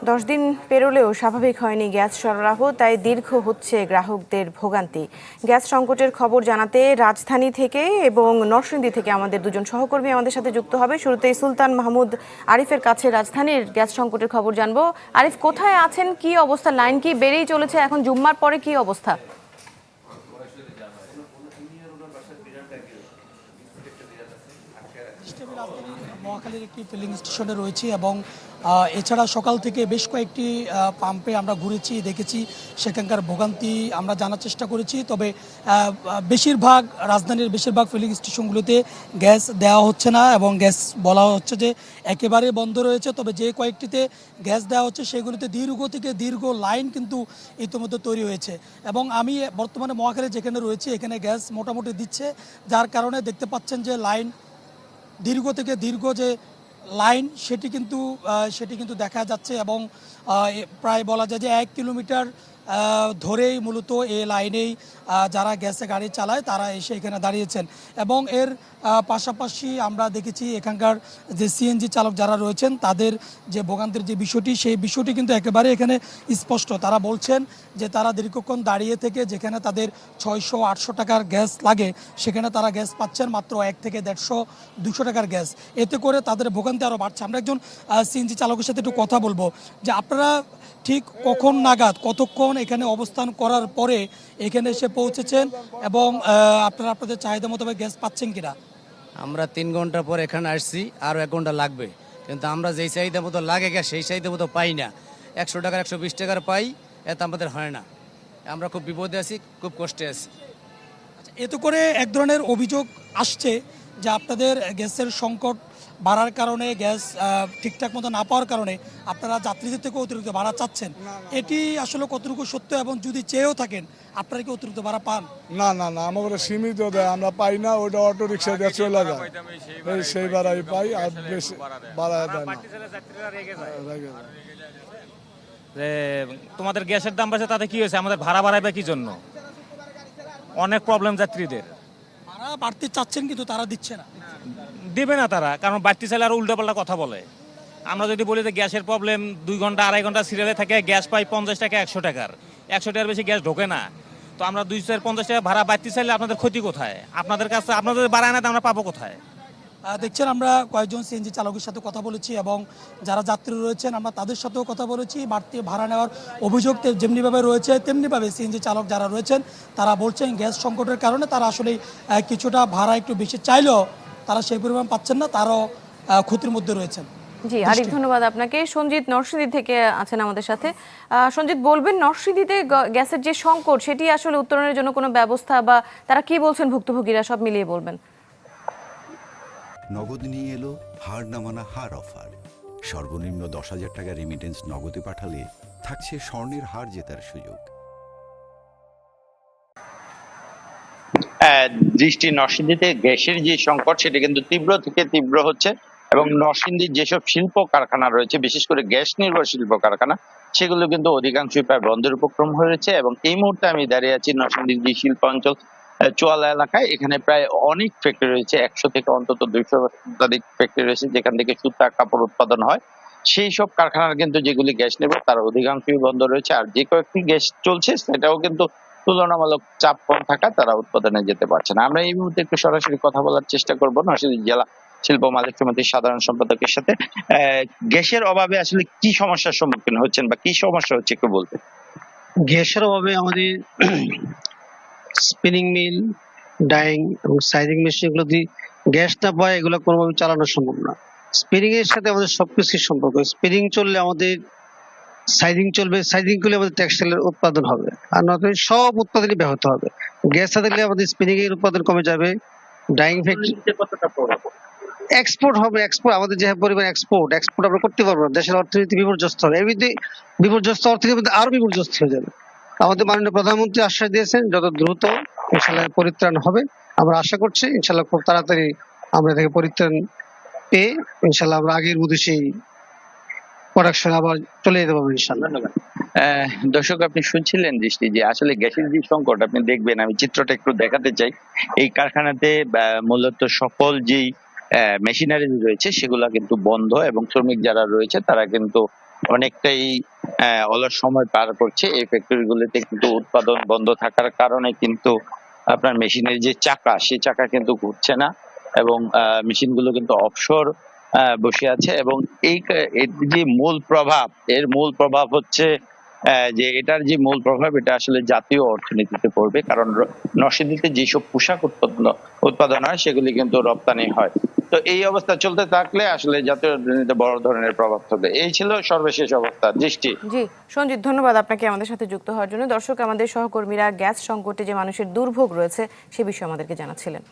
10 দিন পেরোলেও স্বাভাবিক হয়নি গ্যাস সরবরাহ, তাই দীর্ঘ হচ্ছে গ্রাহকদের ভোগান্তি। গ্যাস সংকটের খবর জানাতে রাজধানী থেকে এবং নরসিংদী থেকে আমাদের দুজন সহকর্মী আমাদের সাথে যুক্ত হবে। শুরুতেই সুলতান মাহমুদ আরিফের কাছে রাজধানীর গ্যাস সংকটের খবর জানবো। আরিফ, কোথায় আছেন? কি অবস্থা? লাইন কি বেড়েই চলেছে? এখন জুম্মার পরে কি অবস্থা? মহাখালীর একটি ফিলিং স্টেশনে রয়েছে এবং এছাড়া সকাল থেকে বেশ কয়েকটি পাম্পে আমরা ঘুরেছি, দেখেছি সেখানকার ভোগান্তি আমরা জানার চেষ্টা করেছি। তবে বেশিরভাগ রাজধানীর বেশিরভাগ ফিলিং স্টেশনগুলোতে গ্যাস দেওয়া হচ্ছে না এবং গ্যাস বলা হচ্ছে যে একেবারে বন্ধ রয়েছে। তবে যে কয়েকটিতে গ্যাস দেওয়া হচ্ছে সেগুলিতে দীর্ঘ থেকে দীর্ঘ লাইন কিন্তু ইতিমধ্যে তৈরি হয়েছে এবং আমি বর্তমানে মহাখালী যেখানে রয়েছি এখানে গ্যাস মোটামুটি দিচ্ছে, যার কারণে দেখতে পাচ্ছেন যে লাইন দীর্ঘ থেকে দীর্ঘ যে লাইন সেটি কিন্তু দেখা যাচ্ছে এবং প্রায় বলা যায় যে 1 কিলোমিটার ধরেই মূলত এই লাইনেই যারা গ্যাসে গাড়ি চালায় তারা এসে এখানে দাঁড়িয়েছেন এবং এর পাশাপাশি আমরা দেখেছি এখানকার যে সিএনজি চালক যারা রয়েছেন তাদের যে ভোগান্তির যে বিষয়টি সেই বিষয়টি কিন্তু একেবারে এখানে স্পষ্ট। তারা বলছেন যে তারা দীর্ঘক্ষণ দাঁড়িয়ে থেকে যেখানে তাদের 600-800 টাকার গ্যাস লাগে সেখানে তারা গ্যাস পাচ্ছেন মাত্র 1 থেকে 150-200 টাকার গ্যাস। এতে করে তাদের ভোগান্তি আরও বাড়ছে। আমরা একজন সিএনজি চালকের সাথে একটু কথা বলবো যে আপনারা ঠিক কখন নাগাদ কতক্ষণ এখানে অবস্থান করার পরে এখানে এসে পৌঁছেছেন এবং আপনারা আপনাদের চাহিদা মোতাবেক গ্যাস পাচ্ছেন কিনা? আমরা 3 ঘন্টা পর এখানে আসছি, আরও 1 ঘন্টা লাগবে, কিন্তু আমরা যেই চাহিদা মতো লাগে গ্যাস সেই চাহিদা মতো পাই না। 100 টাকার 120 টাকার পাই, এত আমাদের হয় না। আমরা খুব বিপদে আছি, খুব কষ্টে আছি। এতে করে এক ধরনের অভিযোগ আসছে যে আপনাদের গ্যাসের সংকট বাড়ার কারণে গ্যাস ঠিকঠাক মতো না পাওয়ার কারণে আপনারা যাত্রীদের থেকে অতিরিক্ত ভাড়া চাচ্ছেন। এটি আসলে কতটুকু সত্য এবং যদি চেয়েও থাকেন আপনারা কি অতিরিক্ত ভাড়া পান? না না না, আমাদের সীমিত দেয়, আমরা পাই না। ওইটা অটো রিক্সা দিয়ে চলে যায়, সেই ভাড়াই পাই, আর বেশি ভাড়া দেয় না। তোমাদের গ্যাসের দাম বাড়ছে, তাতে কি হয়েছে? আমাদের ভাড়া বাড়াবে কি জন্য? অনেক প্রবলেম যাত্রীদের। ভাড়া বাড়তে চাচ্ছেন কিন্তু তারা দিচ্ছে না। দিবে না তারা, কারণ বাড়তি চাইলে আরো উল্টাপাল্টা কথা বলে। আমরা যদি বলি যে গ্যাসের প্রবলেম, 2 ঘন্টা 2.5 ঘন্টা সিরিয়ালে থাকে গ্যাস পাই 50 টাকা 100 টাকার, 100 টাকার বেশি গ্যাস ঢোকে না। তো আমরা 250 টাকা ভাড়া বাড়তি চাইলে আপনাদের ক্ষতি কোথায়? আপনাদের কাছে আপনাদের বাড়ায় না, আমরা পাবো কোথায়? দেখছেন আমরা কয়েকজন সিএনজি চালকের সাথে কথা বলেছি এবং যারা যাত্রী রয়েছেন আমরা তাদের সাথেও কথা বলেছি। বাড়তি ভাড়া নেওয়ার অভিযোগ যেমনিভাবে রয়েছে তেমনিভাবে সিএনজি চালক যারা রয়েছেন তারা বলছেন গ্যাস সংকটের কারণে তারা আসলে কিছুটা ভাড়া একটু বেশি চাইলেও তারা সেই পরিমাণ পাচ্ছেন না, তারাও ক্ষতির মধ্যে রয়েছেন। জি আরিফ, ধন্যবাদ আপনাকে। সঞ্জিত নরসিংদী থেকে আছেন আমাদের সাথে। সঞ্জিত, বলবেন নরসিংদীতে গ্যাসের যে সংকট সেটি আসলে উত্তরণের জন্য কোনো ব্যবস্থা বা তারা কি বলছেন ভুক্তভোগীরা, সব মিলিয়ে বলবেন। নগদ নিয়ে এলো হার না মানা হার অফার। সর্বনিম্ন 10,000 টাকা রেমিটেন্স নগদে পাঠালে থাকছে স্বর্ণের হার জেতার সুযোগ। দৃষ্টি নরসিংদীতে গ্যাসের যে সংকট সেটা কিন্তু তীব্র থেকে তীব্র হচ্ছে এবং নরসিংদীর যেসব শিল্প কারখানা রয়েছে, বিশেষ করে গ্যাস নির্ভর শিল্প কারখানা, সেগুলো কিন্তু অধিকাংশই প্রায় বন্ধের উপক্রম হয়েছে। এবং এই মুহূর্তে আমি দাঁড়িয়ে আছি নরসিংদীর যে শিল্পাঞ্চল চুয়ালা এলাকায়। এখানে প্রায় অনেক ফ্যাক্টরি রয়েছে, 100 থেকে অন্তত 200 শতাধিক ফ্যাক্টরি রয়েছে যেখান থেকে সুতা কাপড় উৎপাদন হয়। সেই সব কারখানার কিন্তু যেগুলি গ্যাস নির্ভর তার অধিকাংশই বন্ধ রয়েছে, আর যে কয়েকটি গ্যাস চলছে সেটাও কিন্তু তুলনামূলক চাপ কম থাকা তারা উৎপাদনে যেতে পারছে না। আমরা এই মুহূর্তে একটু সরাসরি কথা বলার চেষ্টা করবো নরসিংদী জেলা শিল্প মালিক সমিতির সাধারণ সম্পাদকের সাথে। গ্যাসের অভাবে আসলে কি সমস্যার সম্মুখীন হচ্ছেন বা কি সমস্যা হচ্ছে একটু বলতে? গ্যাসের অভাবে আমাদের স্পিনিং মিল, ডাইং এবং সাইজিং মেশিন এগুলো দিয়ে গ্যাস না পায় এগুলো কোনোভাবে চালানো সম্ভব না। স্পিনিং এর সাথে আমাদের সবকিছুর সম্পর্ক। স্পিনিং চললে আমাদের সাইজিং চলবে, সাইজিং করলে আমাদের টেক্সটাইলের উৎপাদন হবে, আর নয়তো সব উৎপাদনই ব্যাহত হবে। গ্যাস না থাকলে আমাদের স্পিনিং এর উৎপাদন কমে যাবে। ডাইং ফ্যাক্টরি এক্সপোর্ট হবে, এক্সপোর্ট আমাদের যে পরিমাণ এক্সপোর্ট আমরা করতে পারবো না, দেশের অর্থনীতি বিপর্যস্ত হবে। এমনিতে বিপর্যস্ত অর্থনীতি আরো বিপর্যস্ত হয়ে যাবে। আমাদের মাননীয় প্রধানমন্ত্রী আশ্বাস দিয়েছেন যত দ্রুত ইনশাল্লাহ পরিত্রাণ হবে। আমরা আশা করছি ইনশাল্লাহ খুব তাড়াতাড়ি আমরা থেকে পরিত্রাণ পেয়ে ইনশাল্লাহ আমরা আগের মতো সেই প্রোডাকশন আবার চলে যেতে পারবো ইনশাল্লাহ। দর্শক, আপনি শুনছিলেন দৃষ্টি যে আসলে গ্যাসের যে সংকট, আপনি দেখবেন, আমি চিত্রটা একটু দেখাতে চাই। এই কারখানাতে মূলত সকল যেই মেশিনারি রয়েছে সেগুলা কিন্তু বন্ধ এবং শ্রমিক যারা রয়েছে তারা কিন্তু অনেকটাই অলস সময় পার করছে। এই ফ্যাক্টরিগুলোতে কিন্তু উৎপাদন বন্ধ থাকার কারণে কিন্তু আপনার মেশিনের যে চাকা, সেই চাকা কিন্তু ঘুরছে না এবং মেশিনগুলো কিন্তু অফশোর বসে আছে। এবং এর যে মূল প্রভাব হচ্ছে যে এটার যে মূল প্রভাব, এটা আসলে জাতীয় অর্থনীতিতে পড়বে। কারণ নরসিংদীতে যেসব পোশাক উৎপাদন হয় সেগুলি কিন্তু রপ্তানি হয়। তো এই অবস্থা চলতে থাকলে আসলে জাতীয় অর্থনীতিতে বড় ধরনের প্রভাব পড়বে। এই ছিল সর্বশেষ অবস্থা। দৃষ্টি। জি সঞ্জিত, ধন্যবাদ আপনাকে আমাদের সাথে যুক্ত হওয়ার জন্য। দর্শক, আমাদের সহকর্মীরা গ্যাস সংকটে যে মানুষের দুর্ভোগ রয়েছে সে বিষয়ে আমাদেরকে জানাচ্ছিলেন।